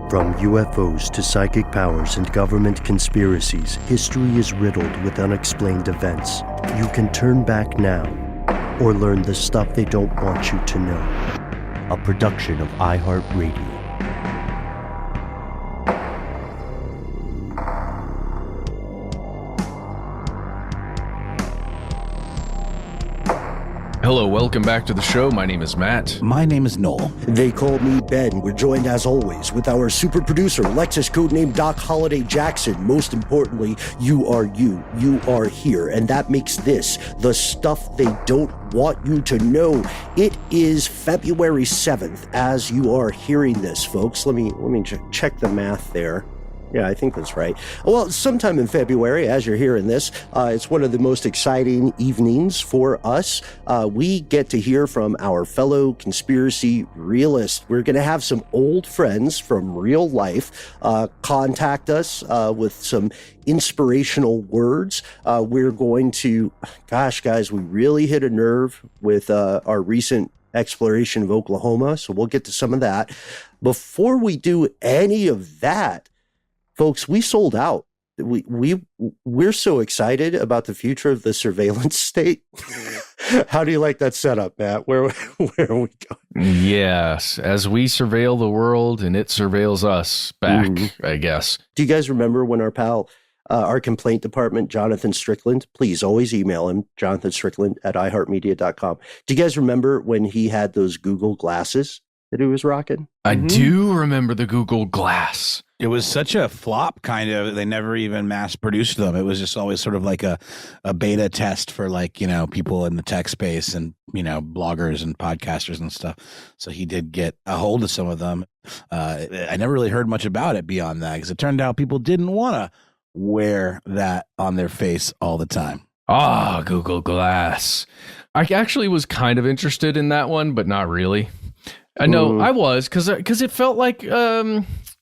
From UFOs to psychic powers and government conspiracies, history is riddled with unexplained events. You can turn back now or learn the stuff they don't want you to know. A production of iHeartRadio. Hello, welcome back to the show. My name is Matt. My name is Noel. They call me Ben. We're joined as always with our super producer, Alexis, codename Doc Holliday Jackson. Most importantly, you are you. You are here. And that makes this the stuff they don't want you to know. It is February 7th as you are hearing this, folks. Let me check the math there. Yeah, I think that's right. Well, sometime in February, as you're hearing this, it's one of the most exciting evenings for us. We get to hear from our fellow conspiracy realists. We're going to have some old friends from real life contact us with some inspirational words. We're going to, gosh, guys, we really hit a nerve with our recent exploration of Oklahoma, so we'll get to some of that. Before we do any of that, folks, we sold out. We're so excited about the future of the surveillance state. How do you like that setup, Matt? Where are we going? Yes, as we surveil the world and it surveils us back, I guess. Do you guys remember when our pal, our complaint department, Jonathan Strickland, please always email him, jonathanstrickland@iheartmedia.com. Do you guys remember when he had those Google glasses that he was rocking? I do remember the Google Glass. It was such a flop, kind of. They never even mass produced them. It was just always sort of like a beta test for, like, people in the tech space and, bloggers and podcasters and stuff. So he did get a hold of some of them. I never really heard much about it beyond that, because it turned out people didn't want to wear that on their face all the time. Ah, Google Glass. I actually was kind of interested in that one, but not really. I know I was, because it felt like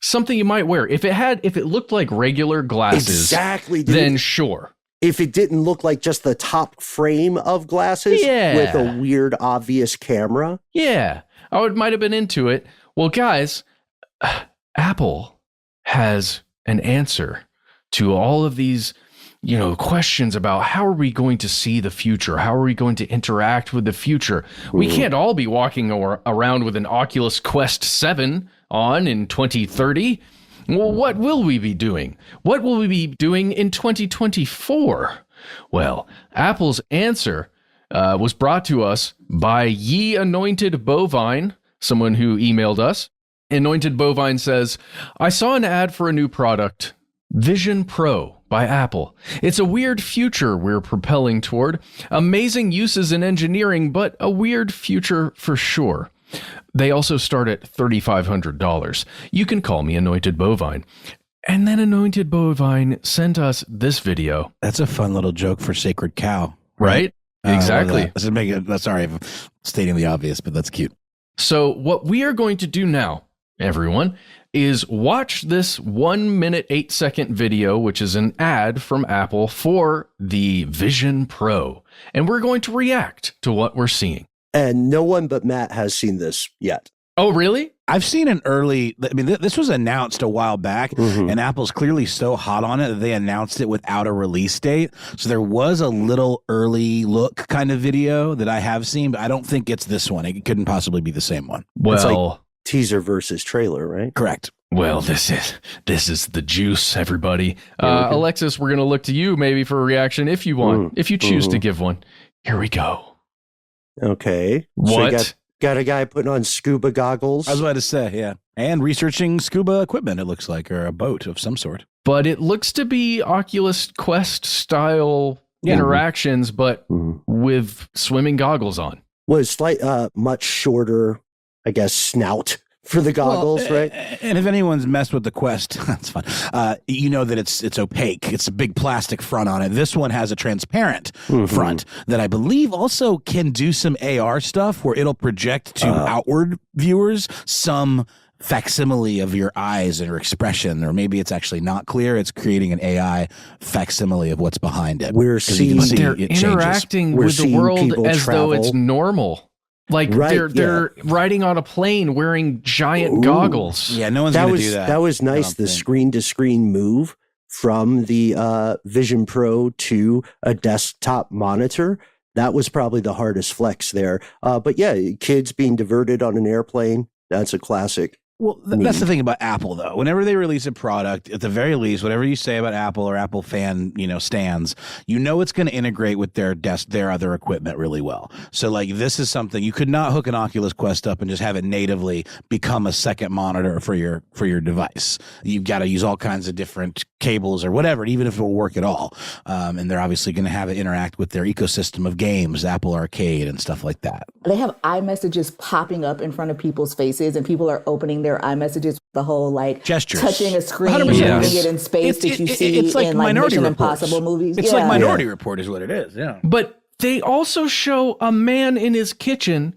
something you might wear. If it looked like regular glasses, exactly, dude. Then sure. If it didn't look like just the top frame of glasses with a weird, obvious camera. Yeah, I might have been into it. Well, guys, Apple has an answer to all of these questions about how are we going to see the future? How are we going to interact with the future? We can't all be walking around with an Oculus Quest 7 on in 2030. Well, what will we be doing? What will we be doing in 2024? Well, Apple's answer was brought to us by Ye Anointed Bovine, someone who emailed us. Anointed Bovine says, I saw an ad for a new product, Vision Pro by Apple. It's a weird future we're propelling toward. Amazing uses in engineering, but a weird future for sure. They also start at $3,500. You can call me Anointed Bovine. And then Anointed Bovine sent us this video. That's a fun little joke for Sacred Cow. Right? Exactly. Sorry, I'm stating the obvious, but that's cute. So what we are going to do now, everyone, is watch this 1 minute, 8 second video, which is an ad from Apple for the Vision Pro. And we're going to react to what we're seeing. And no one but Matt has seen this yet. Oh, really? I've seen this was announced a while back, and Apple's clearly so hot on it that they announced it without a release date. So there was a little early look kind of video that I have seen, but I don't think it's this one. It couldn't possibly be the same one. Well, teaser versus trailer, right? Correct. Well, this is the juice, everybody. Alexis, we're going to look to you maybe for a reaction if you want, if you choose to give one. Here we go. Okay. What? So got a guy putting on scuba goggles. I was about to say, yeah. And researching scuba equipment, it looks like, or a boat of some sort. But it looks to be Oculus Quest style interactions, but with swimming goggles on. Was much shorter, I guess, snout for the goggles, right? And if anyone's messed with the Quest, that's fun. You know that it's opaque. It's a big plastic front on it. This one has a transparent front that I believe also can do some AR stuff where it'll project to outward viewers some facsimile of your eyes and your expression, or maybe it's actually not clear. It's creating an AI facsimile of what's behind it. We're seeing they're interacting with the world as though it's normal. Like they're riding on a plane wearing giant goggles. Yeah, no one's going to do that. That was nice. The screen-to-screen move from the Vision Pro to a desktop monitor. That was probably the hardest flex there. But yeah, kids being diverted on an airplane, that's a classic. Well, that's the thing about Apple, though. Whenever they release a product, at the very least, whatever you say about Apple or Apple fan, stands, it's going to integrate with their other equipment really well. So, like, this is something you could not hook an Oculus Quest up and just have it natively become a second monitor for your device. You've got to use all kinds of different cables or whatever, even if it will work at all. And they're obviously going to have it interact with their ecosystem of games, Apple Arcade and stuff like that. They have iMessages popping up in front of people's faces, and people are opening their iMessages, the whole like gestures, touching a screen, moving it in space that you see it's like in like Minority Mission Reports. Impossible movies. It's like Minority Report is what it is. Yeah. But they also show a man in his kitchen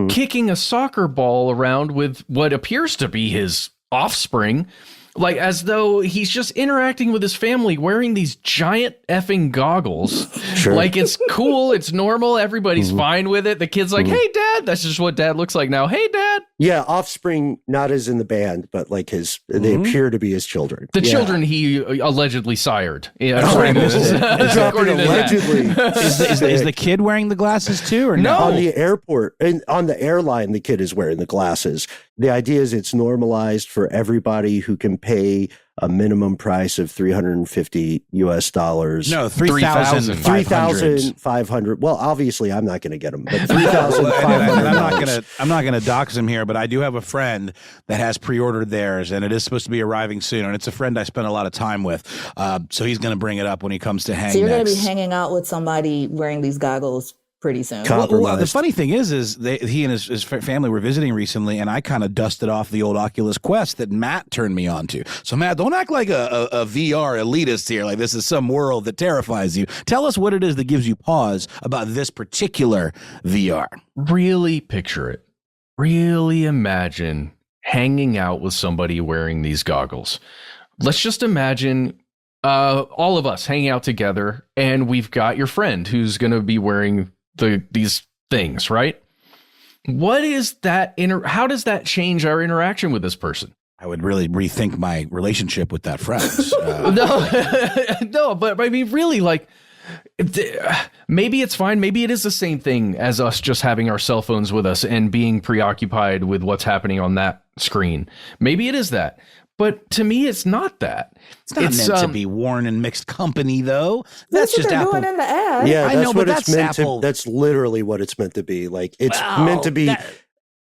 kicking a soccer ball around with what appears to be his offspring. Like as though he's just interacting with his family wearing these giant effing goggles. Sure. Like it's cool. It's normal. Everybody's fine with it. The kid's like, hey, Dad. That's just what Dad looks like now. Hey, Dad. Yeah, offspring, not as in the band, but like they appear to be his children. The children he allegedly sired. Yeah, Allegedly. Is the kid wearing the glasses too, or no? On the airport and on the airline, the kid is wearing the glasses. The idea is it's normalized for everybody who can pay a minimum price of $350 US. No, 3,500. Well, obviously, I'm not going to get them, but 3,500. I'm not gonna dox him here, but I do have a friend that has pre-ordered theirs, and it is supposed to be arriving soon. And it's a friend I spent a lot of time with, so he's going to bring it up when he comes to hang. So you're going next. to be hanging out with somebody wearing these goggles pretty soon. Well, the funny thing is he and his family were visiting recently, and I kind of dusted off the old Oculus Quest that Matt turned me on to. So Matt, don't act like a VR elitist here, like this is some world that terrifies you. Tell us what it is that gives you pause about this particular VR. Really picture it. Really imagine hanging out with somebody wearing these goggles. Let's just imagine all of us hanging out together, and we've got your friend who's going to be wearing these things, right? What is that? How does that change our interaction with this person? I would really rethink my relationship with that friend. No, but I mean, really, like, maybe it's fine. Maybe it is the same thing as us just having our cell phones with us and being preoccupied with what's happening on that screen. Maybe it is that. But to me, it's not that. It's not meant to be worn in mixed company, though. That's just what they're Apple doing in the ad. Yeah, I know, but it's that's meant Apple. to. That's literally what it's meant to be. Like it's meant to be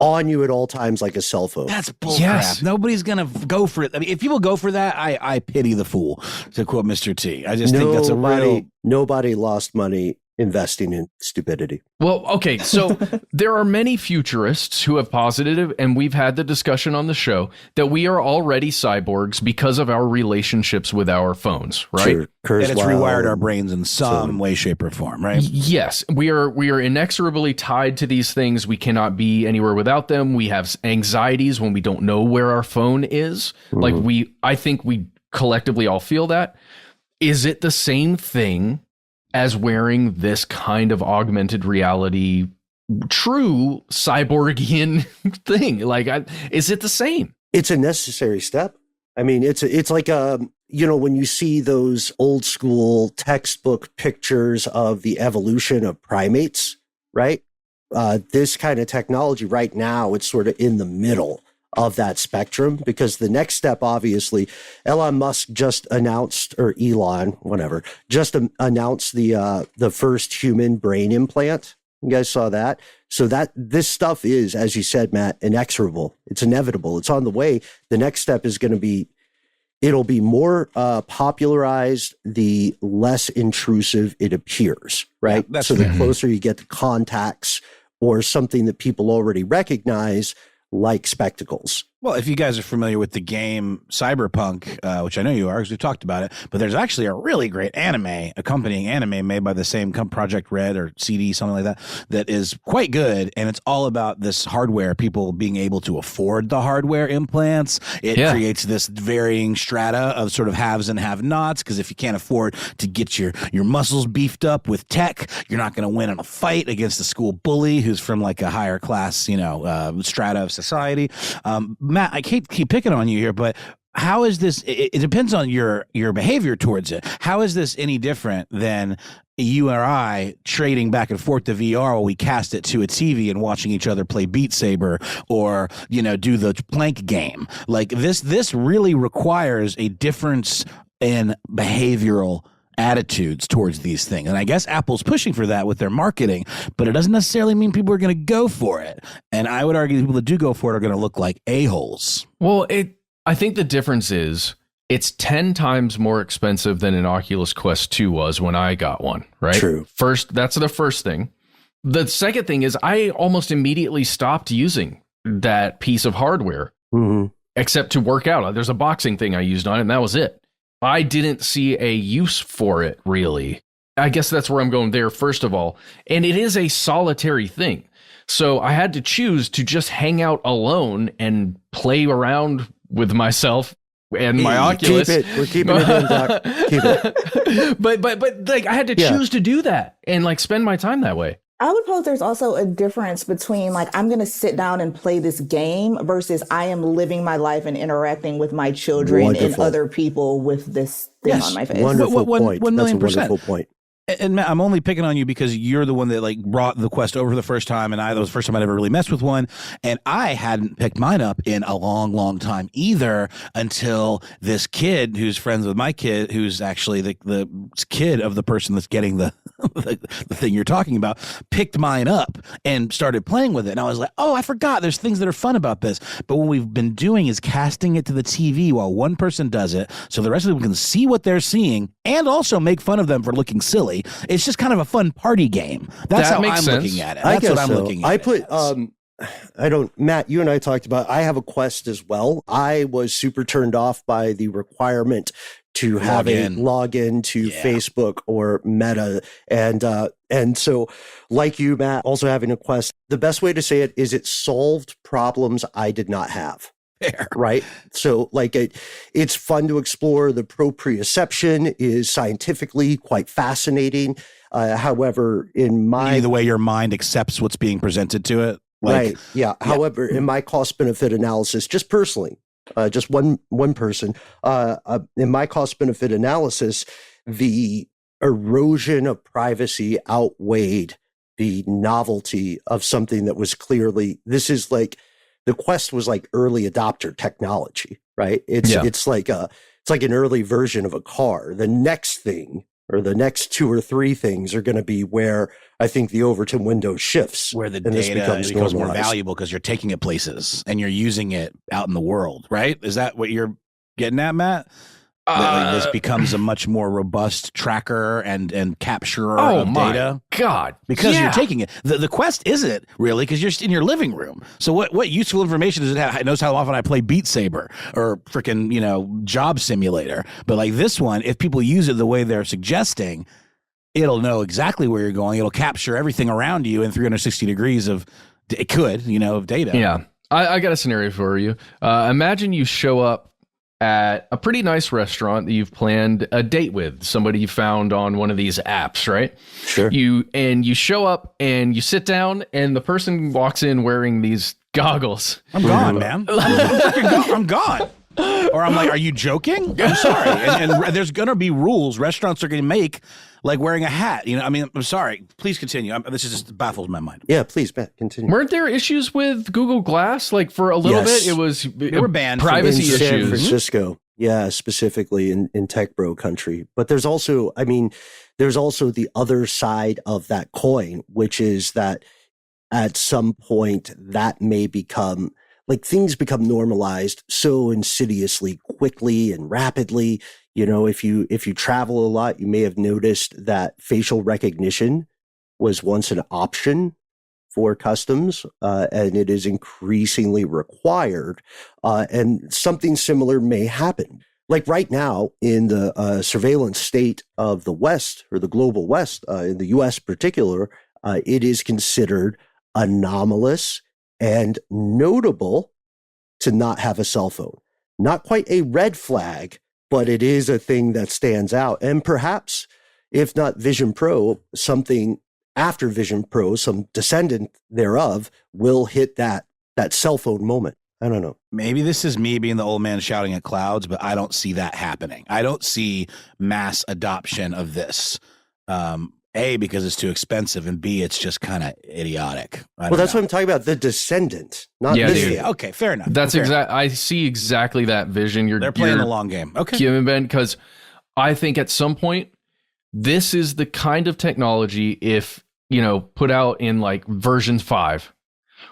on you at all times, like a cell phone. That's bullcrap. Yes. Nobody's gonna go for it. I mean, if people go for that, I pity the fool. To quote Mr. T, I just think that's a real. Nobody lost money investing in stupidity. Well, okay, so there are many futurists who have posited, and we've had the discussion on the show, that we are already cyborgs because of our relationships with our phones, right? Sure. And it's rewired our brains in some way, shape, or form, right? Yes, we are inexorably tied to these things. We cannot be anywhere without them. We have anxieties when we don't know where our phone is. Like I think we collectively all feel that. Is it the same thing as wearing this kind of augmented reality, true cyborgian thing? Like, is it the same? It's a necessary step. I mean, it's like when you see those old school textbook pictures of the evolution of primates, right? This kind of technology right now, it's sort of in the middle of that spectrum, because the next step, obviously, Elon Musk just announced, or Elon, whatever, just announced the first human brain implant. You guys saw that? So that this stuff is, as you said, Matt, inexorable. It's inevitable. It's on the way. The next step is going to be, it'll be more popularized, the less intrusive it appears, right? Yeah, so the closer you get to contacts or something that people already recognize, like spectacles, Well, if you guys are familiar with the game Cyberpunk, which I know you are because we've talked about it, but there's actually a really great accompanying anime made by the same Project Red or CD, something like that, that is quite good. And it's all about this hardware, people being able to afford the hardware implants. It creates this varying strata of sort of haves and have-nots, because if you can't afford to get your muscles beefed up with tech, you're not going to win in a fight against a school bully who's from like a higher class, strata of society. Matt, I keep picking on you here, but how is this? It depends on your behavior towards it. How is this any different than you or I trading back and forth to VR while we cast it to a TV and watching each other play Beat Saber or, do the plank game? Like this really requires a difference in behavioral attitudes towards these things. And I guess Apple's pushing for that with their marketing, but it doesn't necessarily mean people are going to go for it. And I would argue the people that do go for it are going to look like a-holes. Well, I think the difference is it's 10 times more expensive than an Oculus Quest 2 was when I got one, right? True. That's the first thing. The second thing is I almost immediately stopped using that piece of hardware, except to work out. There's a boxing thing I used on it, and that was it. I didn't see a use for it, really. I guess that's where I'm going there, first of all. And it is a solitary thing. So I had to choose to just hang out alone and play around with myself and my Oculus. Keep it. We're keeping it in, Doc. Keep it. But like I had to choose to do that and like spend my time that way. I would pose there's also a difference between like I'm going to sit down and play this game versus I am living my life and interacting with my children and other people with this thing on my face. Wonderful point. 1 million That's a percent. wonderful point. And Matt, I'm only picking on you because you're the one that like brought the Quest over the first time, and that was the first time I'd ever really messed with one. And I hadn't picked mine up in a long, long time either until this kid who's friends with my kid, who's actually the kid of the person that's getting the thing you're talking about, picked mine up and started playing with it. And I was like, oh, I forgot there's things that are fun about this. But what we've been doing is casting it to the TV while one person does it, so the rest of them can see what they're seeing and also make fun of them for looking silly. It's just kind of a fun party game. That's how I'm looking at it. That's what I'm looking at. Matt, you and I talked about, I have a Quest as well. I was super turned off by the requirement to have a login to Facebook or Meta. And so like you, Matt, also having a Quest, the best way to say it is it solved problems I did not have. Fair. Right. So like it's fun to explore. The proprioception is scientifically quite fascinating. However, the way your mind accepts what's being presented to it. Right. Yeah. However, in my cost benefit analysis, just personally, just one person, in my cost benefit analysis, the erosion of privacy outweighed the novelty of something that was clearly, the Quest was like early adopter technology, right? It's like an early version of a car. The next thing, or the next 2 or 3 things, are going to be where I think the Overton window shifts, where the data becomes more valuable because you're taking it places and you're using it out in the world, right? Is that what you're getting at, Matt? This becomes a much more robust tracker and capturer of data. God, because you're taking it. The Quest isn't really, because you're in your living room. So what useful information does it have? It knows how often I play Beat Saber or freaking Job Simulator. But like this one, if people use it the way they're suggesting, it'll know exactly where you're going. It'll capture everything around you in 360 degrees of data. Yeah, I got a scenario for you. Imagine you show up at a pretty nice restaurant that you've planned a date with, somebody you found on one of these apps, right? Sure. You show up and you sit down and the person walks in wearing these goggles. I'm gone, man. I'm gone. Or I'm like, are you joking? I'm sorry. And there's going to be rules restaurants are going to make, like wearing a hat. I'm sorry. Please continue. This just baffles my mind. Yeah, please, Matt, continue. Weren't there issues with Google Glass? Like for a little bit, they were banned. Privacy in issues. San Francisco. Yeah, specifically in tech bro country. But there's also the other side of that coin, which is that at some point that may become, like, things become normalized so insidiously quickly and rapidly. If you travel a lot, you may have noticed that facial recognition was once an option for customs, and it is increasingly required. And something similar may happen. Like right now in the surveillance state of the West, or the global West, in the U.S. particular, it is considered anomalous and notable to not have a cell phone. Not quite a red flag, but it is a thing that stands out. And perhaps, if not Vision Pro, something after Vision Pro, some descendant thereof, will hit that cell phone moment. I don't know. Maybe this is me being the old man shouting at clouds, but I don't see that happening. I don't see mass adoption of this. A, because it's too expensive, and B, it's just kind of idiotic. Well, that's what I'm talking about. The descendant, not this. Yeah, okay, fair enough. That's exactly. I see exactly that vision. They're playing the long game. Okay, Kim and Ben, because I think at some point this is the kind of technology, if put out in like version 5,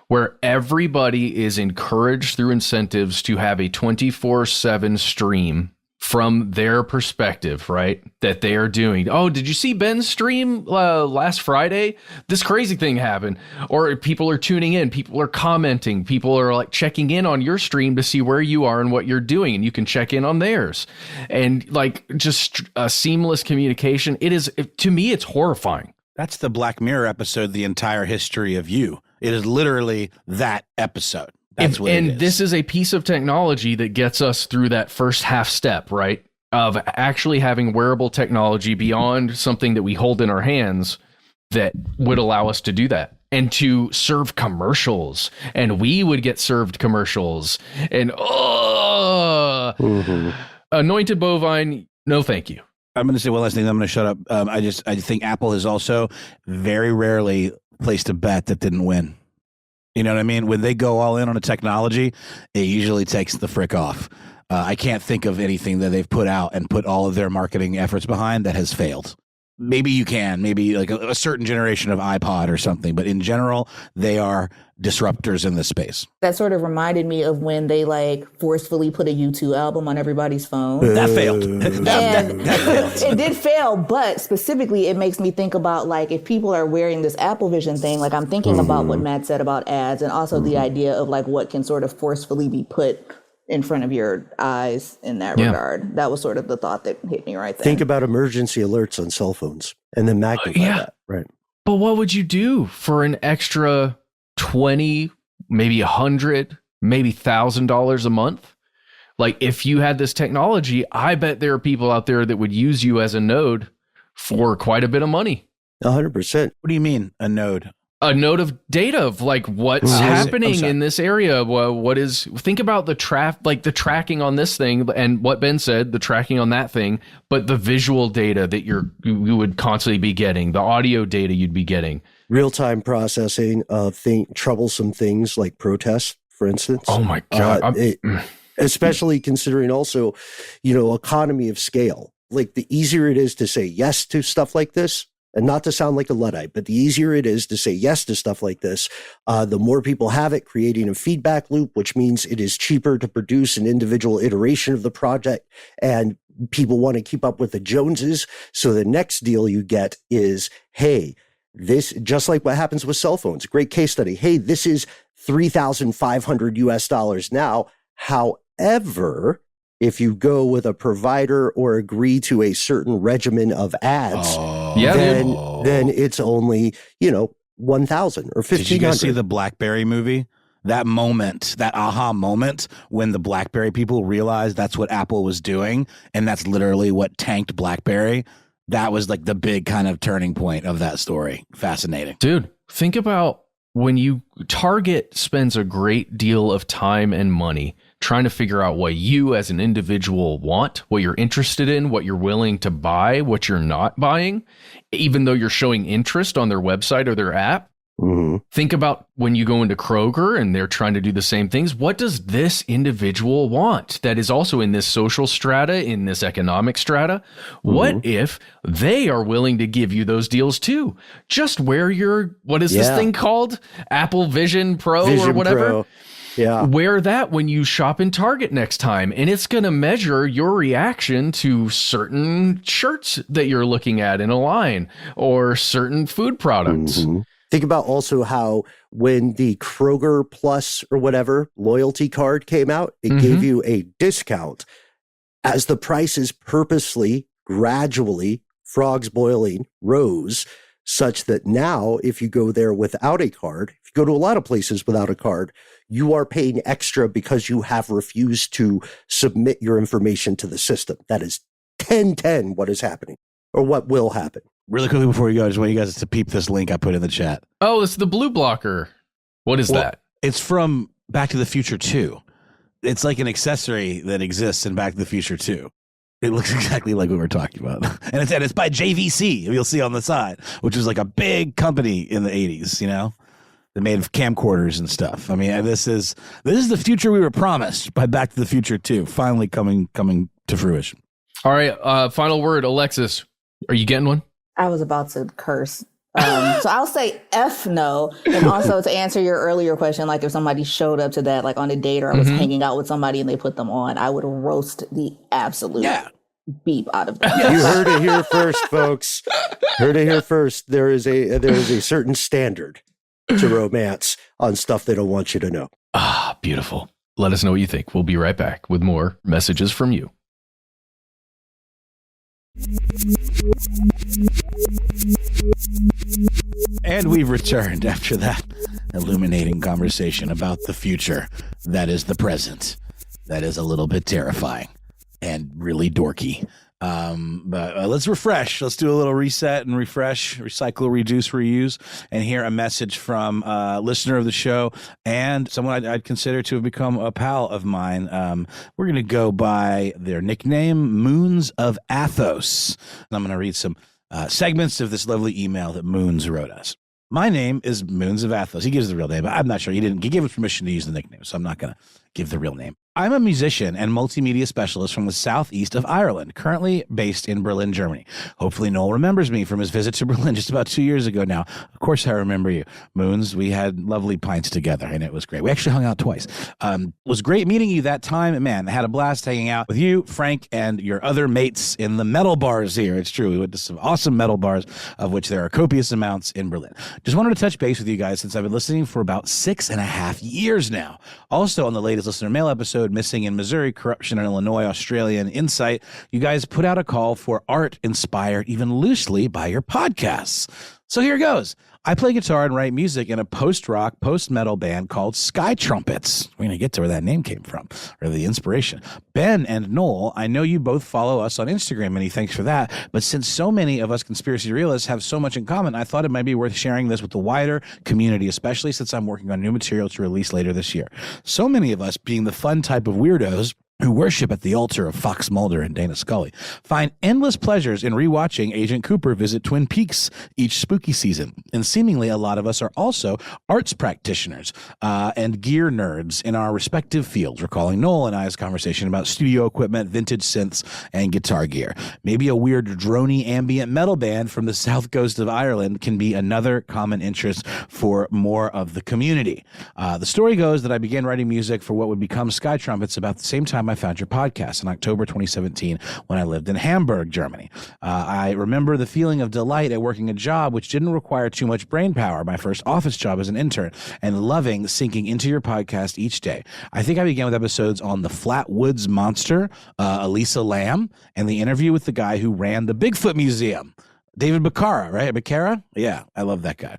where everybody is encouraged through incentives to have a 24/7 stream from their perspective, right? That they are doing. Oh, did you see Ben's stream last Friday? This crazy thing happened. Or people are tuning in, people are commenting, people are like checking in on your stream to see where you are and what you're doing, and you can check in on theirs. And like just a seamless communication. To me, it's horrifying. That's the Black Mirror episode, The Entire History of You. It is literally that episode. That's what it is. And this is a piece of technology that gets us through that first half step, right? Of actually having wearable technology beyond something that we hold in our hands that would allow us to do that and to serve commercials. And we would get served commercials. And Anointed Bovine, no thank you. I'm going to say one last thing. I'm going to shut up. I think Apple has also very rarely placed a bet that didn't win. You know what I mean? When they go all in on a technology, it usually takes the frick off. I can't think of anything that they've put out and put all of their marketing efforts behind that has failed. Maybe you can, maybe like a certain generation of iPod or something, but in general, they are disruptors in this space. That sort of reminded me of when they like forcefully put a U2 album on everybody's phone. That failed. It did fail, but specifically it makes me think about like if people are wearing this Apple Vision thing, like I'm thinking about what Matt said about ads and also the idea of like what can sort of forcefully be put in front of your eyes in that regard. That was sort of the thought that hit me right there. Think about emergency alerts on cell phones and then magnify that. Right. But what would you do for an extra 20, maybe $100, maybe $1,000 a month? Like if you had this technology, I bet there are people out there that would use you as a node for quite a bit of money. 100%. What do you mean a node? A node of data of like what's happening in this area. Think about the tracking on this thing and what Ben said, the tracking on that thing, but the visual data that you would constantly be getting, the audio data you'd be getting. Real-time processing of troublesome things like protests, for instance. Oh my God. Especially considering also, economy of scale. Like the easier it is to say yes to stuff like this, and not to sound like a Luddite, but the easier it is to say yes to stuff like this, the more people have it, creating a feedback loop, which means it is cheaper to produce an individual iteration of the project, and people want to keep up with the Joneses. So the next deal you get is, hey, this, just like what happens with cell phones, great case study. Hey, this is $3,500 US now. However, if you go with a provider or agree to a certain regimen of ads, then it's only, 1,000 or 1,500. Did you guys see the BlackBerry movie? That moment, that aha moment when the BlackBerry people realized that's what Apple was doing, and that's literally what tanked BlackBerry. That was like the big kind of turning point of that story. Fascinating. Dude, think about when Target spends a great deal of time and money trying to figure out what you as an individual want, what you're interested in, what you're willing to buy, what you're not buying, even though you're showing interest on their website or their app. Mm-hmm. Think about when you go into Kroger and they're trying to do the same things. What does this individual want that is also in this social strata, in this economic strata? Mm-hmm. What if they are willing to give you those deals too? Just wear your, what is this thing called? Apple Vision Pro or whatever. Pro. Yeah. Wear that when you shop in Target next time, and it's going to measure your reaction to certain shirts that you're looking at in a line or certain food products. Mm-hmm. Think about also how when the Kroger Plus or whatever loyalty card came out, it gave you a discount as the prices purposely, gradually, frogs boiling, rose, such that now if you go there without a card, if you go to a lot of places without a card, you are paying extra because you have refused to submit your information to the system. That is 10-10 what is happening or what will happen. Really quickly before we go, I just want you guys to peep this link I put in the chat. Oh, it's the blue blocker. What is that? It's from Back to the Future 2. It's like an accessory that exists in Back to the Future 2. It looks exactly like what we're talking about. And it's by JVC, you'll see on the side, which was like a big company in the 80s, you know? They made camcorders and stuff. I mean, this is the future we were promised by Back to the Future 2, finally coming to fruition. All right, final word, Alexis. Are you getting one? I was about to curse. So I'll say F no. And also to answer your earlier question, like if somebody showed up to that, like on a date or I was hanging out with somebody and they put them on, I would roast the absolute beep out of them. You heard it here first, folks. Heard it here first. There is a certain standard to romance on stuff they don't want you to know. Ah, beautiful. Let us know what you think. We'll be right back with more messages from you. And we've returned after that illuminating conversation about the future that is the present. That is a little bit terrifying and really dorky. But let's refresh. Let's do a little reset and refresh, recycle, reduce, reuse, and hear a message from a listener of the show and someone I'd consider to have become a pal of mine. We're going to go by their nickname, Moons of Athos. And I'm going to read some segments of this lovely email that Moons wrote us. My name is Moons of Athos. He gives the real name, but I'm not sure. He gave us permission to use the nickname, so I'm not going to give the real name. I'm a musician and multimedia specialist from the southeast of Ireland, currently based in Berlin, Germany. Hopefully Noel remembers me from his visit to Berlin just about 2 years ago now. Of course I remember you. Moons, we had lovely pints together, and it was great. We actually hung out twice. It was great meeting you that time. And man, I had a blast hanging out with you, Frank, and your other mates in the metal bars here. It's true. We went to some awesome metal bars, of which there are copious amounts in Berlin. Just wanted to touch base with you guys since I've been listening for about 6.5 years now. Also on the latest listener mail episode, Missing in Missouri, Corruption in Illinois, Australia, and Insight, you guys put out a call for art inspired even loosely by your podcasts. So here goes. I play guitar and write music in a post-rock, post-metal band called Sky Trumpets. We're going to get to where that name came from, or the inspiration. Ben and Noel, I know you both follow us on Instagram. Many thanks for that. But since so many of us conspiracy realists have so much in common, I thought it might be worth sharing this with the wider community, especially since I'm working on new material to release later this year. So many of us, being the fun type of weirdos who worship at the altar of Fox Mulder and Dana Scully, find endless pleasures in rewatching Agent Cooper visit Twin Peaks each spooky season. And seemingly a lot of us are also arts practitioners and gear nerds in our respective fields, recalling Noel and I's conversation about studio equipment, vintage synths, and guitar gear. Maybe a weird droney ambient metal band from the south coast of Ireland can be another common interest for more of the community. The story goes that I began writing music for what would become Sky Trumpets about the same time I found your podcast in October 2017 when I lived in Hamburg, Germany. I remember the feeling of delight at working a job which didn't require too much brain power, my first office job as an intern, and loving sinking into your podcast each day. I think I began with episodes on the Flatwoods Monster, Elisa Lam, and the interview with the guy who ran the Bigfoot Museum. David Becerra, right? Becerra? Yeah, I love that guy.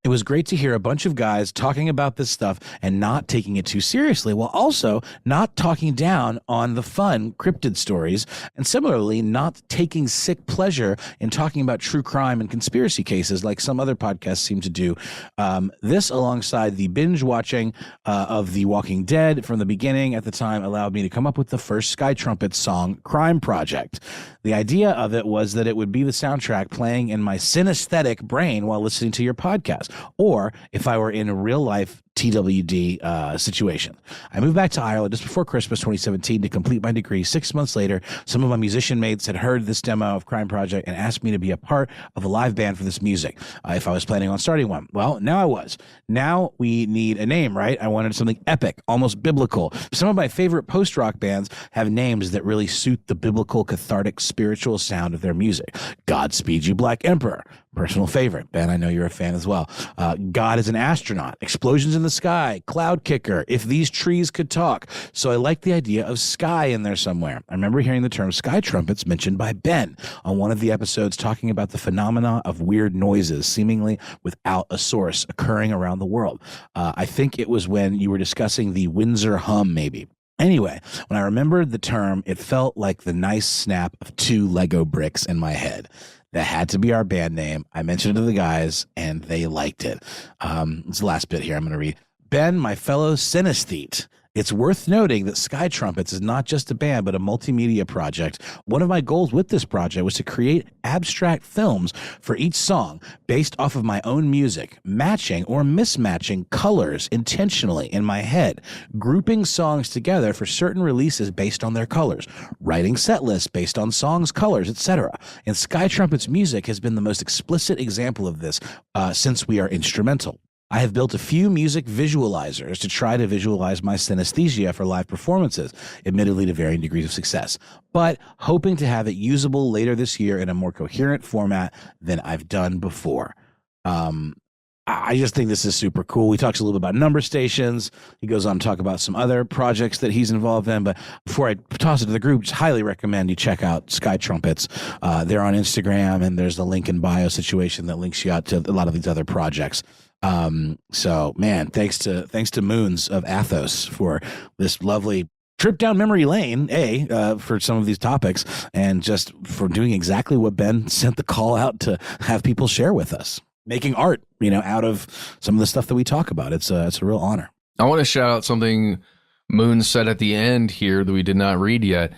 It was great to hear a bunch of guys talking about this stuff and not taking it too seriously, while also not talking down on the fun cryptid stories, and similarly not taking sick pleasure in talking about true crime and conspiracy cases like some other podcasts seem to do. This, alongside the binge watching of The Walking Dead from the beginning at the time, allowed me to come up with the first Sky Trumpets song, Crime Project. The idea of it was that it would be the soundtrack playing in my synesthetic brain while listening to your podcast. Or if I were in a real life TWD situation. I moved back to Ireland just before Christmas 2017 to complete my degree. 6 months later, some of my musician mates had heard this demo of Crime Project and asked me to be a part of a live band for this music if I was planning on starting one. Well, now I was. Now we need a name, right? I wanted something epic, almost biblical. Some of my favorite post-rock bands have names that really suit the biblical, cathartic, spiritual sound of their music. Godspeed You Black Emperor. Personal favorite. Ben, I know you're a fan as well. God is an Astronaut. Explosions in the Sky. Cloud Kicker. If These Trees Could Talk. So I like the idea of sky in there somewhere. I remember hearing the term sky trumpets mentioned by Ben on one of the episodes talking about the phenomena of weird noises seemingly without a source occurring around the world. I think it was when you were discussing the Windsor hum, maybe. Anyway, when I remembered the term, it felt like the nice snap of 2 Lego bricks in my head. That had to be our band name. I mentioned it to the guys, and they liked it. It's the last bit here I'm going to read. Ben, my fellow synesthete. It's worth noting that Sky Trumpets is not just a band, but a multimedia project. One of my goals with this project was to create abstract films for each song based off of my own music, matching or mismatching colors intentionally in my head, grouping songs together for certain releases based on their colors, writing set lists based on songs' colors, etc. And Sky Trumpets music has been the most explicit example of this since we are instrumental. I have built a few music visualizers to try to visualize my synesthesia for live performances, admittedly to varying degrees of success, but hoping to have it usable later this year in a more coherent format than I've done before. I just think this is super cool. We talked a little bit about number stations. He goes on to talk about some other projects that he's involved in. But before I toss it to the group, just highly recommend you check out Sky Trumpets. They're on Instagram, and there's the link in bio situation that links you out to a lot of these other projects. So man, thanks to Moons of Athos for this lovely trip down memory lane, for some of these topics, and just for doing exactly what Ben sent the call out to have people share with us, making art, out of some of the stuff that we talk about. It's a real honor. I want to shout out something Moon said at the end here that we did not read yet.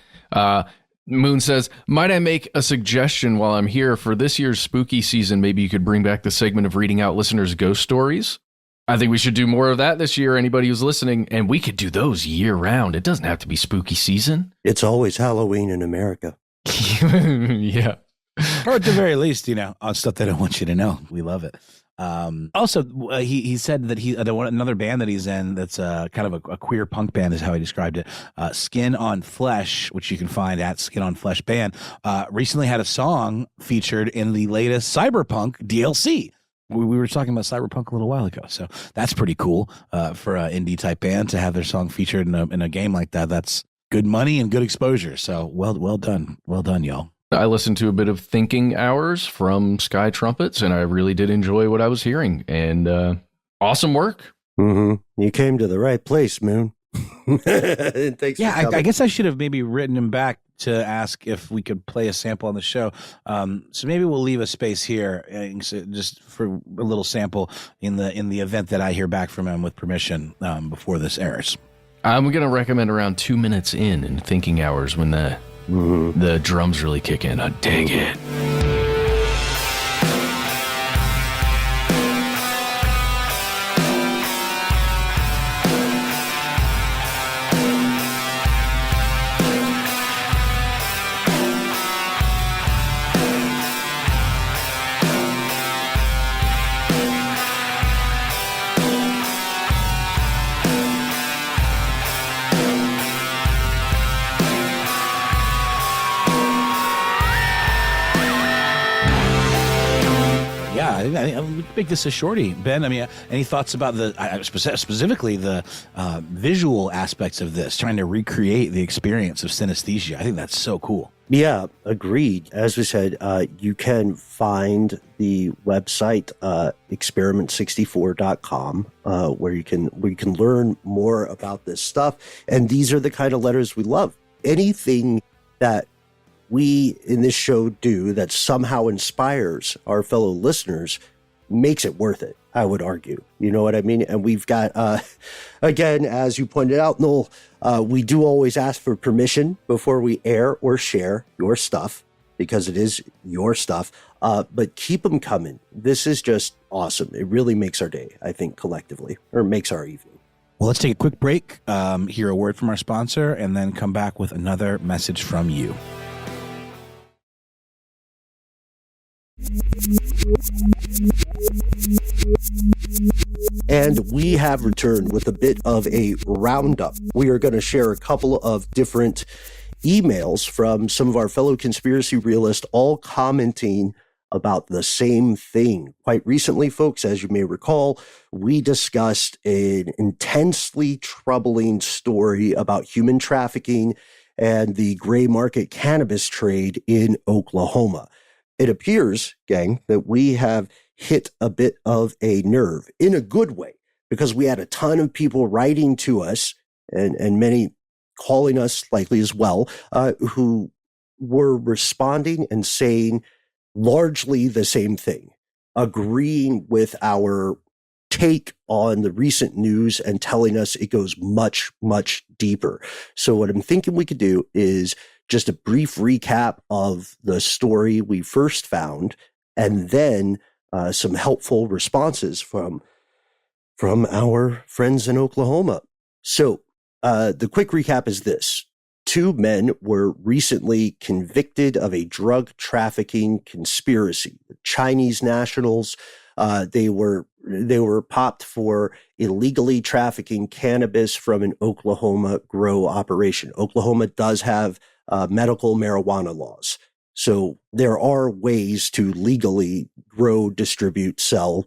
Moon says, might I make a suggestion while I'm here for this year's spooky season? Maybe you could bring back the segment of reading out listeners' ghost stories. I think we should do more of that this year. Anybody who's listening, and we could do those year round. It doesn't have to be spooky season. It's always Halloween in America. Yeah. Or at the very least, on stuff they don't want you to know. We love it. Also, he said that another band that he's in that's kind of a queer punk band is how he described it. Skin on Flesh, which you can find at Skin on Flesh Band, recently had a song featured in the latest Cyberpunk DLC. We were talking about Cyberpunk a little while ago, so that's pretty cool for an indie type band to have their song featured in a game like that. That's good money and good exposure. So well done, y'all. I listened to a bit of Thinking Hours from Sky Trumpets, and I really did enjoy what I was hearing. And awesome work. Mm-hmm. You came to the right place, Moon. Thanks. Yeah, I guess I should have maybe written him back to ask if we could play a sample on the show. So maybe we'll leave a space here just for a little sample in the event that I hear back from him with permission before this airs. I'm going to recommend around 2 minutes in Thinking Hours when the drums really kick in. I dig it. I make this a shorty. Ben, any thoughts about specifically the visual aspects of this, trying to recreate the experience of synesthesia? I think that's so cool. Yeah, agreed. As we said, you can find the website experiment64.com where you can learn more about this stuff. And these are the kind of letters we love. Anything that we in this show do that somehow inspires our fellow listeners makes it worth it, I would argue. You know what I mean? And we've got, again, as you pointed out, Noel, we do always ask for permission before we air or share your stuff. because it is your stuff. But keep them coming. This is just awesome. It really makes our day, I think, collectively, or makes our evening. Well, let's take a quick break, hear a word from our sponsor, and then come back with another message from you. And we have returned with a bit of a roundup. We are going to share a couple of different emails from some of our fellow conspiracy realists, all commenting about the same thing. Quite recently, folks, as you may recall, we discussed an intensely troubling story about human trafficking and the gray market cannabis trade in Oklahoma. It appears, gang, that we have hit a bit of a nerve in a good way, because we had a ton of people writing to us and many calling us likely as well, who were responding and saying largely the same thing, agreeing with our take on the recent news and telling us it goes much, much deeper. So what I'm thinking we could do is just a brief recap of the story we first found, and then some helpful responses from our friends in Oklahoma. So the quick recap is this. 2 men were recently convicted of a drug trafficking conspiracy. The Chinese nationals, they were popped for illegally trafficking cannabis from an Oklahoma grow operation. Oklahoma does have medical marijuana laws. So there are ways to legally grow, distribute, sell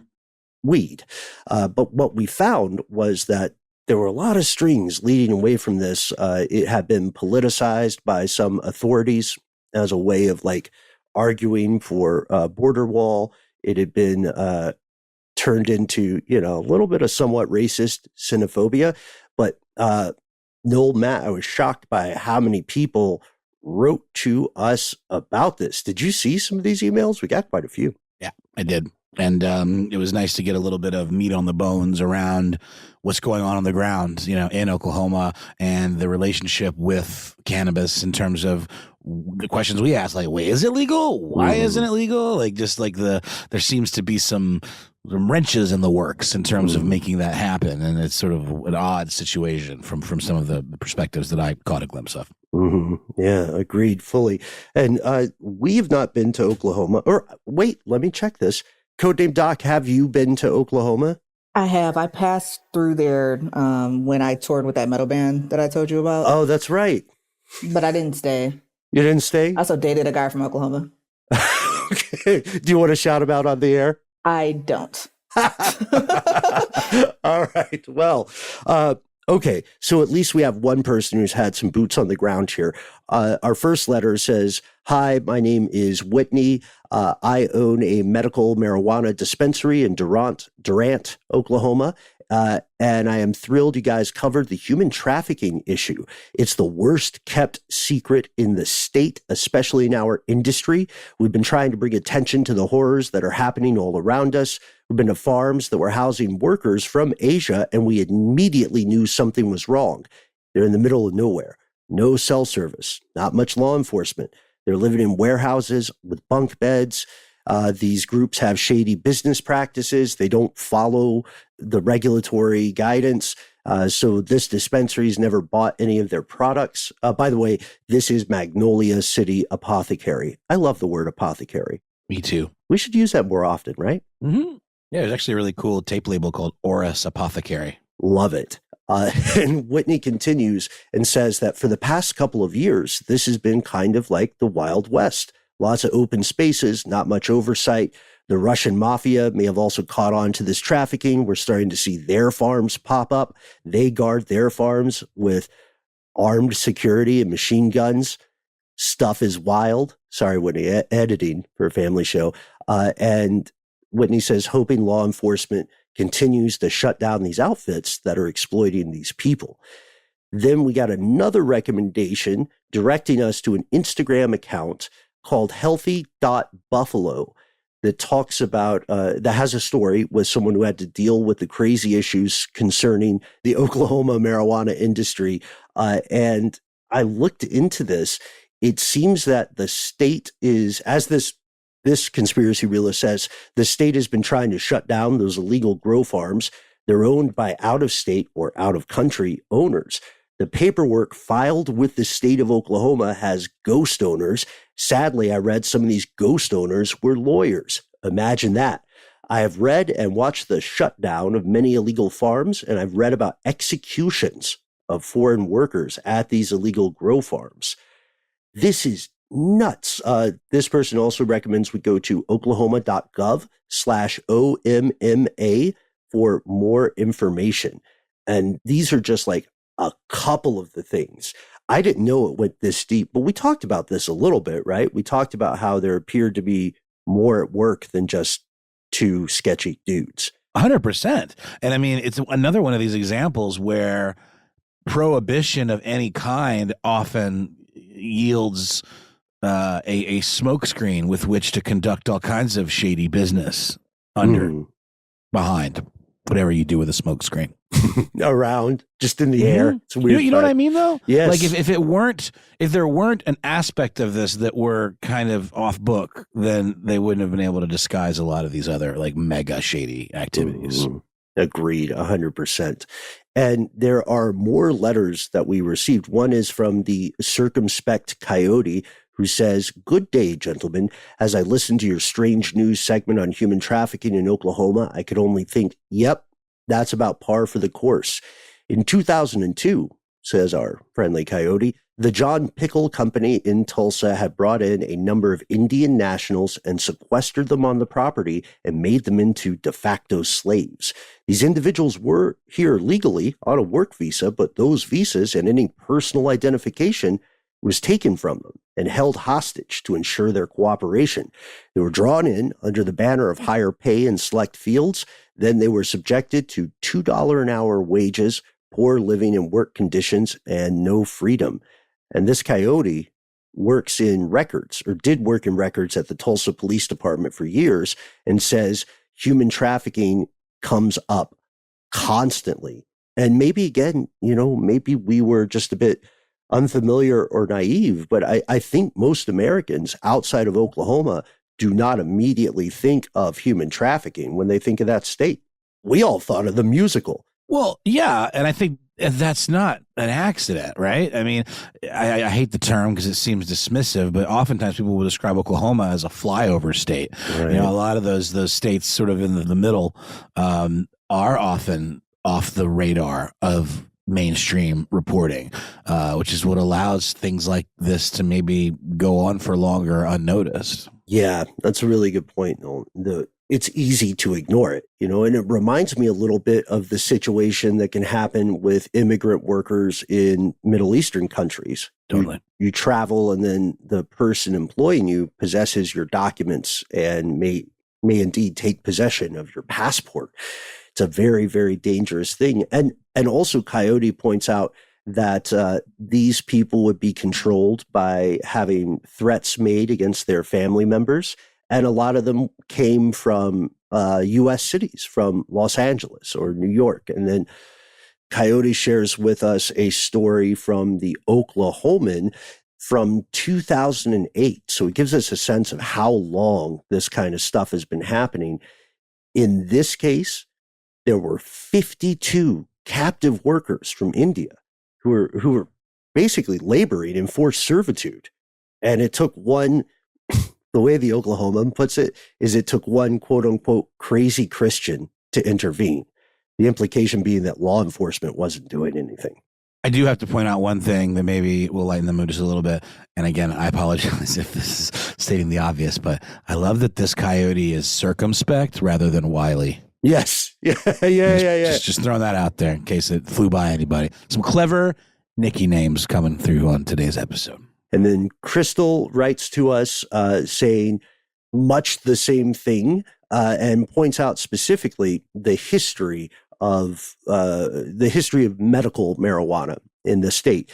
weed. But what we found was that there were a lot of strings leading away from this. It had been politicized by some authorities as a way of like arguing for a border wall. It had been turned into, a little bit of somewhat racist xenophobia. But Noel, Matt, I was shocked by how many people wrote to us about this. Did you see some of these emails? We got quite a few. Yeah, I did. And it was nice to get a little bit of meat on the bones around what's going on the ground, in Oklahoma, and the relationship with cannabis in terms of the questions we asked, like, wait, is it legal? Why isn't it legal? Like, just like there seems to be some wrenches in the works in terms of making that happen. And it's sort of an odd situation from some of the perspectives that I caught a glimpse of. Mm-hmm. Yeah, agreed fully. And we've not been to Oklahoma. Or wait, let me check this. Codename Doc, have you been to Oklahoma? I have. I passed through there when I toured with that metal band that I told you about. Oh, that's right. But I didn't stay. You didn't stay? I also dated a guy from Oklahoma. Okay. Do you want to shout him out on the air? I don't. All right. Well, okay. So at least we have one person who's had some boots on the ground here. Our first letter says, "Hi, my name is Whitney. I own a medical marijuana dispensary in Durant, Oklahoma. And I am thrilled you guys covered the human trafficking issue. It's the worst kept secret in the state, especially in our industry. We've been trying to bring attention to the horrors that are happening all around us. We've been to farms that were housing workers from Asia, and we immediately knew something was wrong. They're in the middle of nowhere. No cell service, not much law enforcement. They're living in warehouses with bunk beds. These groups have shady business practices. They don't follow the regulatory guidance. So this dispensary's never bought any of their products. By the way, this is Magnolia City Apothecary. I love the word apothecary. Me too. We should use that more often, right? Mm-hmm. Yeah, there's actually a really cool tape label called Oris Apothecary. Love it. And Whitney continues and says that for the past couple of years, this has been kind of like the Wild West. Lots of open spaces, not much oversight. The Russian mafia may have also caught on to this trafficking. We're starting to see their farms pop up. They guard their farms with armed security and machine guns. Stuff is wild. Sorry, Whitney, editing for a family show. And Whitney says, hoping law enforcement continues to shut down these outfits that are exploiting these people. Then we got another recommendation directing us to an Instagram account called healthy.buffalo that talks about, that has a story with someone who had to deal with the crazy issues concerning the Oklahoma marijuana industry. And I looked into this. it seems that the state is, as this conspiracy realist says, the state has been trying to shut down those illegal grow farms. They're owned by out-of-state or out-of-country owners. The paperwork filed with the state of Oklahoma has ghost owners. Sadly, I read some of these ghost owners were lawyers. Imagine that. I have read and watched the shutdown of many illegal farms, and I've read about executions of foreign workers at these illegal grow farms. This is nuts. This person also recommends we go to oklahoma.gov/OMMA for more information. And these are just like a couple of the things. I didn't know it went this deep, but we talked about this a little bit, right? We talked about how there appeared to be more at work than just two sketchy dudes. 100%. And I mean, it's another one of these examples where prohibition of any kind often yields a smokescreen with which to conduct all kinds of shady business behind whatever you do with a smokescreen. Around, just in the air. It's weird. You know what I mean, though? Yes. Like if there weren't an aspect of this that were kind of off book, then they wouldn't have been able to disguise a lot of these other like mega shady activities. Agreed, 100%. And there are more letters that we received. One is from the Circumspect Coyote, who says, "Good day, gentlemen. As I listened to your strange news segment on human trafficking in Oklahoma, I could only think, yep, that's about par for the course. In 2002, says our friendly Coyote, the John Pickle Company in Tulsa had brought in a number of Indian nationals and sequestered them on the property and made them into de facto slaves. These individuals were here legally on a work visa, but those visas and any personal identification was taken from them and held hostage to ensure their cooperation. They were drawn in under the banner of higher pay in select fields. Then they were subjected to $2 an hour wages, poor living and work conditions, and no freedom." And this Coyote works in records, or did work in records at the Tulsa Police Department for years, and says human trafficking comes up constantly. And maybe, again, maybe we were just a bit unfamiliar or naive, but I think most Americans outside of Oklahoma do not immediately think of human trafficking when they think of that state. We all thought of the musical. Well, yeah, and I think that's not an accident, right? I mean, I hate the term because it seems dismissive, but oftentimes people will describe Oklahoma as a flyover state. Right. A lot of those states sort of in the middle are often off the radar of mainstream reporting, which is what allows things like this to maybe go on for longer unnoticed. Yeah, that's a really good point, Noel. It's easy to ignore it, and it reminds me a little bit of the situation that can happen with immigrant workers in Middle Eastern countries. Totally. You travel, and then the person employing you possesses your documents and may indeed take possession of your passport. It's a very, very dangerous thing. And also Coyote points out that these people would be controlled by having threats made against their family members. And a lot of them came from U.S. cities, from Los Angeles or New York. And then Coyote shares with us a story from the Oklahoman from 2008. So it gives us a sense of how long this kind of stuff has been happening. In this case, there were 52 captive workers from India who were basically laboring in forced servitude. And it took one, the way the Oklahoman puts it, is it took one quote unquote crazy Christian to intervene. The implication being that law enforcement wasn't doing anything. I do have to point out one thing that maybe will lighten the mood just a little bit. And again, I apologize if this is stating the obvious, but I love that this Coyote is circumspect rather than wily. Yes. Yeah. Just throwing that out there in case it flew by anybody. Some clever Nicky names coming through on today's episode. And then Crystal writes to us saying much the same thing and points out specifically the history of medical marijuana in the state.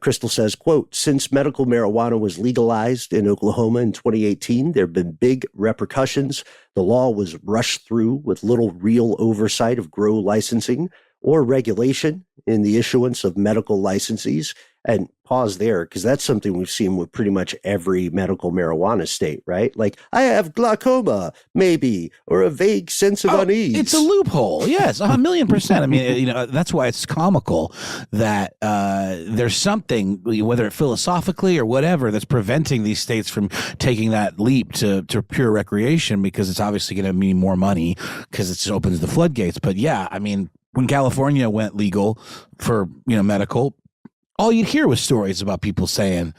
Crystal says, quote, "Since medical marijuana was legalized in Oklahoma in 2018, there have been big repercussions. The law was rushed through with little real oversight of grow licensing or regulation. in the issuance of medical licenses. And pause there, because that's something we've seen with pretty much every medical marijuana state, right? Like, I have glaucoma, maybe, or a vague sense of unease. It's a loophole. Yes, 1,000,000%. I mean, that's why it's comical that there's something, whether philosophically or whatever, that's preventing these states from taking that leap to pure recreation, because it's obviously going to mean more money because it just opens the floodgates. But yeah, I mean, when California went legal for, medical, all you'd hear was stories about people saying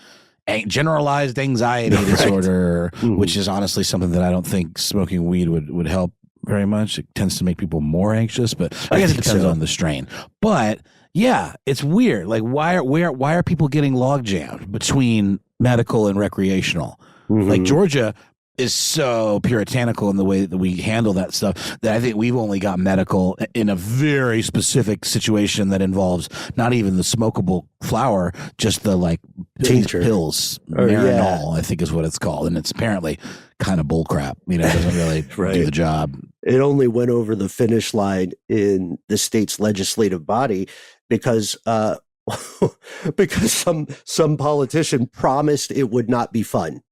generalized anxiety disorder, which is honestly something that I don't think smoking weed would help very much. It tends to make people more anxious, but I guess it depends on the strain. But yeah, it's weird. Like, why are people getting log jammed between medical and recreational? Like, Georgia is so puritanical in the way that we handle that stuff that I think we've only got medical in a very specific situation that involves not even the smokable flower, just the tincture pills, Marinol, I think is what it's called. And it's apparently kind of bullcrap. It doesn't really do the job. It only went over the finish line in the state's legislative body because because some politician promised it would not be fun.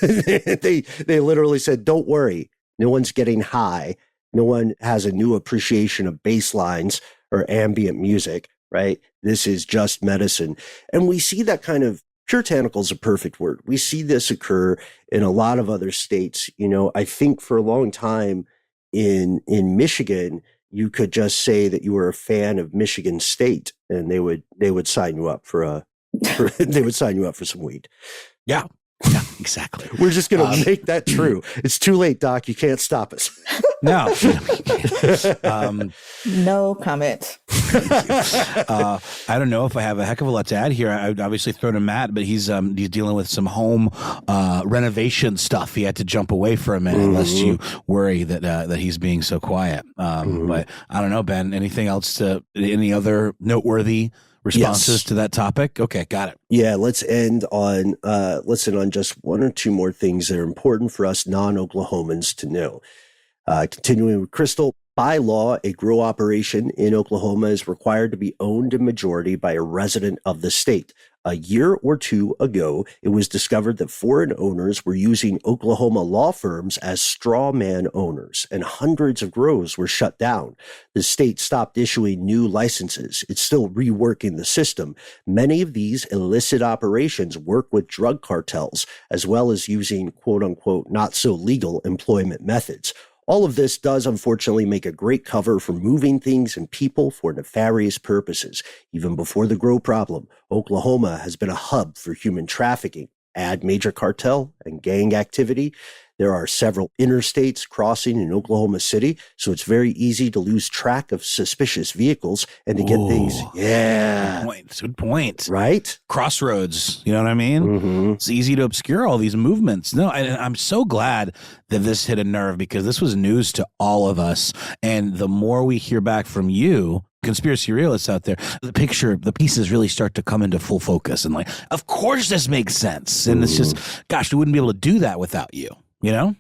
They literally said, don't worry, no one's getting high, no one has a new appreciation of bass lines or ambient music, right? This is just medicine. And we see that kind of, puritanical is a perfect word. We see this occur in a lot of other states. I think for a long time in Michigan, you could just say that you were a fan of Michigan State, and they would sign you up for some weed. Yeah, exactly. We're just going to make that true. It's too late, Doc. You can't stop us. No. No comment. I don't know if I have a heck of a lot to add here. I would obviously throw to Matt, but he's dealing with some home renovation stuff. He had to jump away for a minute, lest you worry that he's being so quiet. But I don't know, Ben. Anything else? Any other noteworthy responses to that topic? Okay, got it. Yeah, let's end on just one or two more things that are important for us non-Oklahomans to know. Continuing with Crystal, by law, a grow operation in Oklahoma is required to be owned in majority by a resident of the state. A year or two ago, it was discovered that foreign owners were using Oklahoma law firms as straw man owners, and hundreds of grows were shut down. The state stopped issuing new licenses. It's still reworking the system. Many of these illicit operations work with drug cartels, as well as using quote-unquote not so legal employment methods. All of this does unfortunately make a great cover for moving things and people for nefarious purposes. Even before the grow problem, Oklahoma has been a hub for human trafficking. Add major cartel and gang activity. There are several interstates crossing in Oklahoma City, so it's very easy to lose track of suspicious vehicles and to get things. Yeah. Good point. Right? Crossroads. You know what I mean? It's easy to obscure all these movements. No, I'm so glad that this hit a nerve, because this was news to all of us. And the more we hear back from you, conspiracy realists out there, the pieces really start to come into full focus. And of course this makes sense. And it's just, gosh, we wouldn't be able to do that without you. Yeah,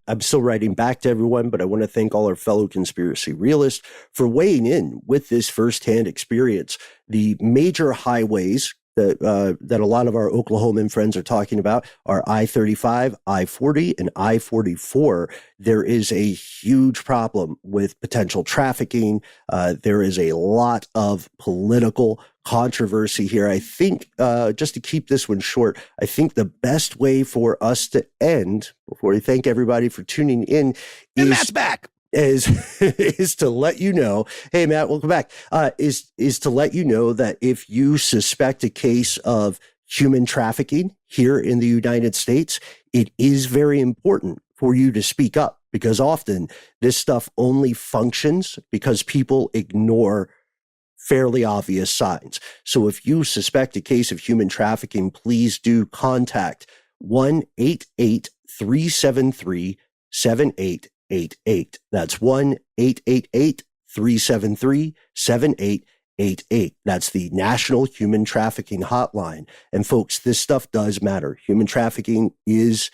I'm still writing back to everyone, but I want to thank all our fellow conspiracy realists for weighing in with this firsthand experience. The major highways that a lot of our Oklahoman friends are talking about are I-35, I-40, and I-44. There is a huge problem with potential trafficking. There is a lot of political controversy here. I think, just to keep this one short, I think the best way for us to end, before we thank everybody for tuning in, Matt's back. is to let you know, hey Matt, welcome back, is to let you know that if you suspect a case of human trafficking here in the United States, it is very important for you to speak up, because often this stuff only functions because people ignore fairly obvious signs. So if you suspect a case of human trafficking, please do contact 1-888-373-7888. That's 1-888-373-7888. That's the National Human Trafficking Hotline. And folks, this stuff does matter. Human trafficking is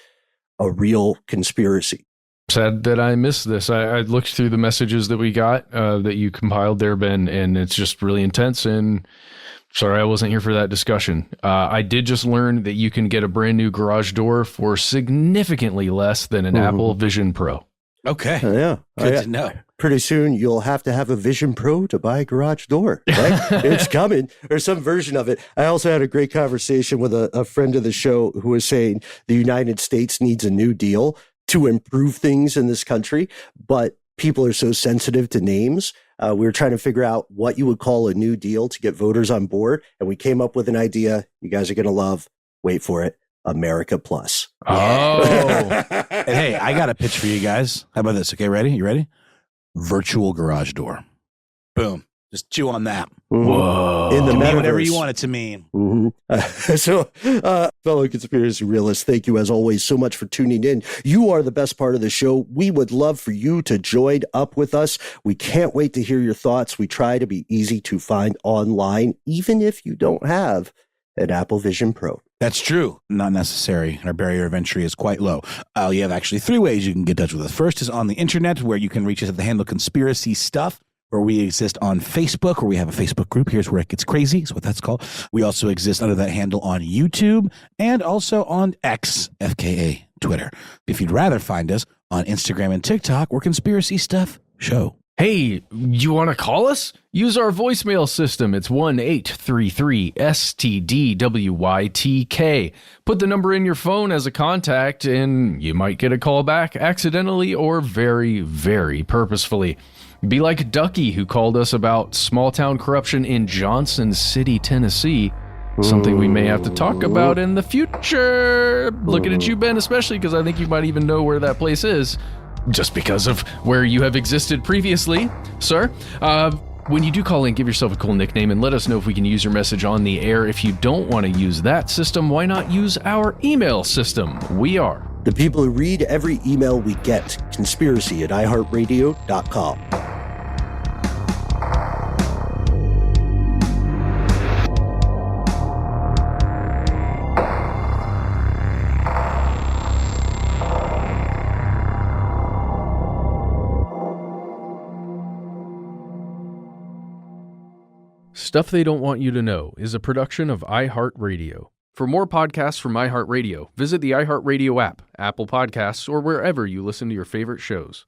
a real conspiracy. sad that I missed this. I looked through the messages that we got that you compiled there, Ben, and it's just really intense. And sorry I wasn't here for that discussion. I did just learn that you can get a brand new garage door for significantly less than an Apple Vision Pro. Okay. Yeah. Good to know. Pretty soon you'll have to have a Vision Pro to buy a garage door, right? It's coming, or some version of it. I also had a great conversation with a friend of the show who was saying the United States needs a new deal to improve things in this country, but people are so sensitive to names. We were trying to figure out what you would call a new deal to get voters on board, and we came up with an idea you guys are going to love. Wait for it. America Plus. Oh. And hey, I got a pitch for you guys. How about this? Okay, ready? You ready? Virtual garage door. Boom. Just chew on that. Whoa. In the Can mean metaverse. whatever you want it to mean. So, fellow conspiracy realists, thank you as always so much for tuning in. You are the best part of the show. We would love for you to join up with us. We can't wait to hear your thoughts. We try to be easy to find online, even if you don't have an Apple Vision Pro. That's true. Not necessary. Our barrier of entry is quite low. You have actually 3 ways you can get in touch with us. First is on the internet, where you can reach us at the handle Conspiracy Stuff, where we exist on Facebook, where we have a Facebook group. Here's where it gets crazy. Is what that's called. We also exist under that handle on YouTube and also on X, FKA, Twitter. If you'd rather find us on Instagram and TikTok, we're Conspiracy Stuff Show. Hey, you want to call us? Use our voicemail system. It's 1-833-STDWYTK. Put the number in your phone as a contact, and you might get a call back accidentally or very, very purposefully. Be like Ducky, who called us about small-town corruption in Johnson City, Tennessee. Something we may have to talk about in the future. Looking at you, Ben, especially, because I think you might even know where that place is. Just because of where you have existed previously, sir. When you do call in, give yourself a cool nickname and let us know if we can use your message on the air. If you don't want to use that system, why not use our email system? We are the people who read every email we get. Conspiracy@iHeartRadio.com. Stuff They Don't Want You to Know is a production of iHeartRadio. For more podcasts from iHeartRadio, visit the iHeartRadio app, Apple Podcasts, or wherever you listen to your favorite shows.